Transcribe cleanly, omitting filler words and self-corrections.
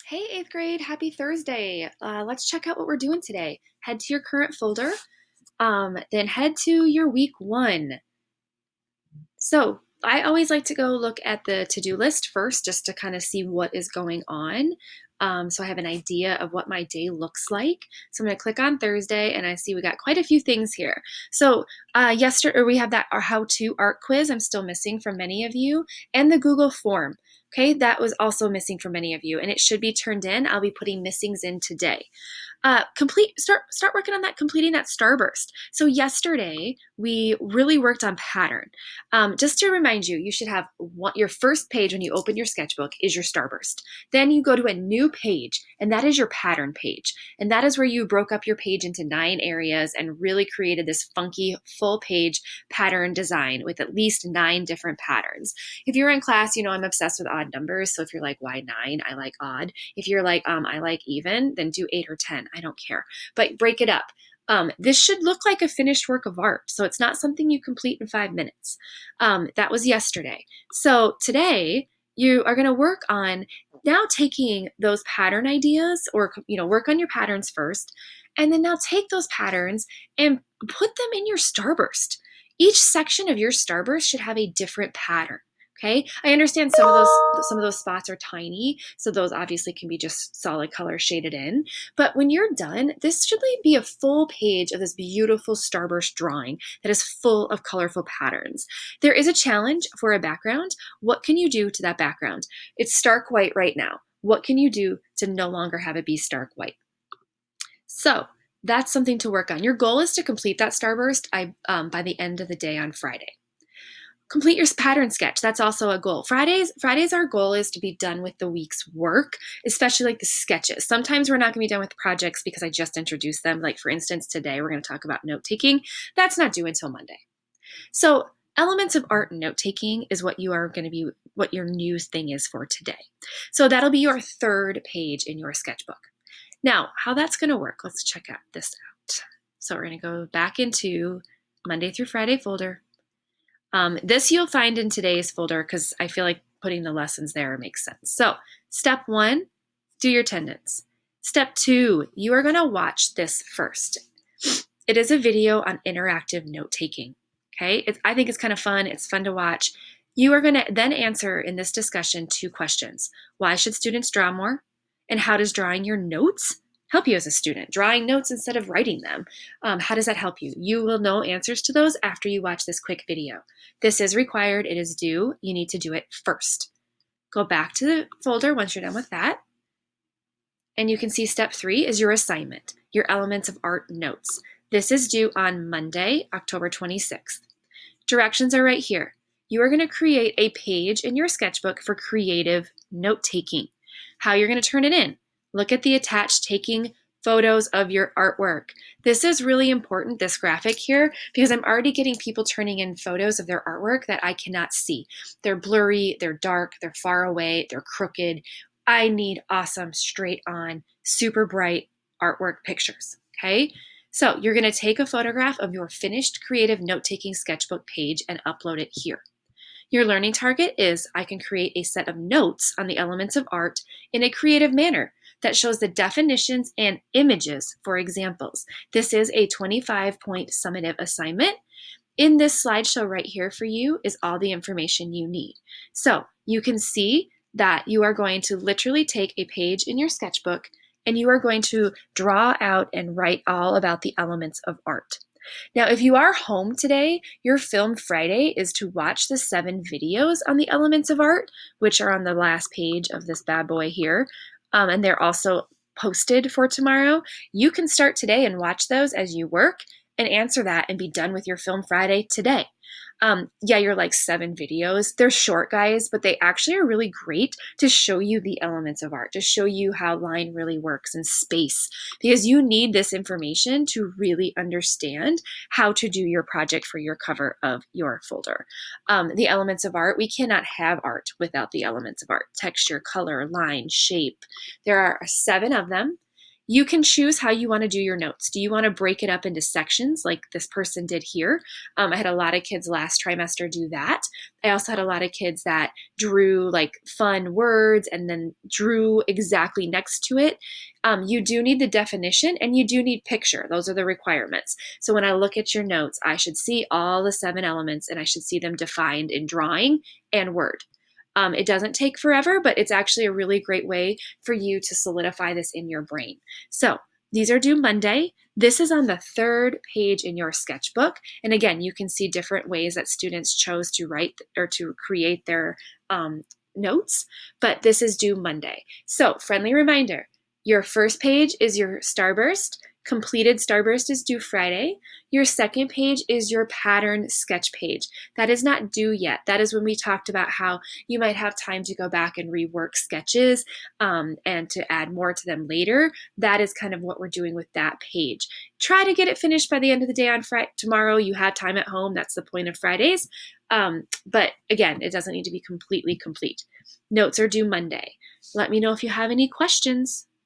Hey, eighth grade, happy Thursday. Let's check out what we're doing today. Head to your current folder, then head to your week one. So I always like to go look at the to-do list first just to kind of see what is going on. So I have an idea of what my day looks like. So I'm going to click on Thursday and I see we got quite a few things here. So yesterday we have that our how-to art quiz I'm still missing from many of you, and the Google form. Okay, that was also missing for many of you, and it should be turned in. I'll be putting missings in today. Start working on that, completing that starburst. So yesterday we really worked on pattern. Just to remind you, you should have your first page when you open your sketchbook is your starburst. Then you go to a new page, and that is your pattern page. And that is where you broke up your page into 9 areas and really created this funky full page pattern design with at least 9 different patterns. If you're in class, you know I'm obsessed with odd numbers. So if you're like, why 9? I like odd. If you're like, I like even, then do 8 or 10. I don't care. But break it up. This should look like a finished work of art. So it's not something you complete in 5 minutes. That was yesterday. So today you are going to work on now taking those pattern ideas, or work on your patterns first, and then now take those patterns and put them in your starburst. Each section of your starburst should have a different pattern. Okay, I understand some of those spots are tiny, so those obviously can be just solid color shaded in. But when you're done, this should be a full page of this beautiful starburst drawing that is full of colorful patterns. There is a challenge for a background. What can you do to that background? It's stark white right now. What can you do to no longer have it be stark white? So that's something to work on. Your goal is to complete that starburst by the end of the day on Friday. Complete your pattern sketch. That's also a goal. Fridays our goal is to be done with the week's work, especially like the sketches. Sometimes we're not going to be done with projects because I just introduced them. Like for instance, today we're going to talk about note taking. That's not due until Monday. So elements of art and note taking is what your new thing is for today. So that'll be your third page in your sketchbook. Now, how that's going to work, let's check out this out. So we're going to go back into Monday through Friday folder. This you'll find in today's folder because I feel like putting the lessons there makes sense. So step 1, do your attendance. Step 2, you are going to watch this first. It is a video on interactive note taking. Okay, I think it's kind of fun. It's fun to watch. You are going to then answer in this discussion 2 questions. Why should students draw more? And how does drawing your notes help you as a student? Drawing notes instead of writing them. How does that help you? You will know answers to those after you watch this quick video. This is required. It is due. You need to do it first. Go back to the folder once you're done with that. And you can see step 3 is your assignment, your elements of art notes. This is due on Monday, October 26th. Directions are right here. You are going to create a page in your sketchbook for creative note taking. How you're going to turn it in. Look at the attached taking photos of your artwork. This is really important, this graphic here, because I'm already getting people turning in photos of their artwork that I cannot see. They're blurry, they're dark, they're far away, they're crooked. I need awesome, straight on, super bright artwork pictures, okay? So you're going to take a photograph of your finished creative note-taking sketchbook page and upload it here. Your learning target is I can create a set of notes on the elements of art in a creative manner that shows the definitions and images for examples. This is a 25-point summative assignment. In this slideshow right here for you is all the information you need. So you can see that you are going to literally take a page in your sketchbook and you are going to draw out and write all about the elements of art. Now, if you are home today, your Film Friday is to watch the 7 videos on the elements of art, which are on the last page of this bad boy here. And they're also posted for tomorrow. You can start today and watch those as you work and answer that and be done with your Film Friday today. You're like 7 videos. They're short, guys, but they actually are really great to show you the elements of art, to show you how line really works and space, because you need this information to really understand how to do your project for your cover of your folder. The elements of art, we cannot have art without the elements of art: texture, color, line, shape. There are 7 of them. You can choose how you want to do your notes. Do you want to break it up into sections like this person did here? I had a lot of kids last trimester do that. I also had a lot of kids that drew like fun words and then drew exactly next to it. You do need the definition and you do need picture. Those are the requirements. So when I look at your notes, I should see all the 7 elements and I should see them defined in drawing and word. It doesn't take forever, but it's actually a really great way for you to solidify this in your brain. So these are due Monday. This is on the 3rd page in your sketchbook. And again, you can see different ways that students chose to write or to create their notes, but this is due Monday. So friendly reminder, your first page is your starburst. Completed starburst is due Friday. Your second page is your pattern sketch page. That is not due yet. That is when we talked about how you might have time to go back and rework sketches and to add more to them later. That is kind of what we're doing with that page. Try to get it finished by the end of the day on Friday. Tomorrow you have time at home. That's the point of Fridays. But again, it doesn't need to be completely complete. Notes are due Monday. Let me know if you have any questions.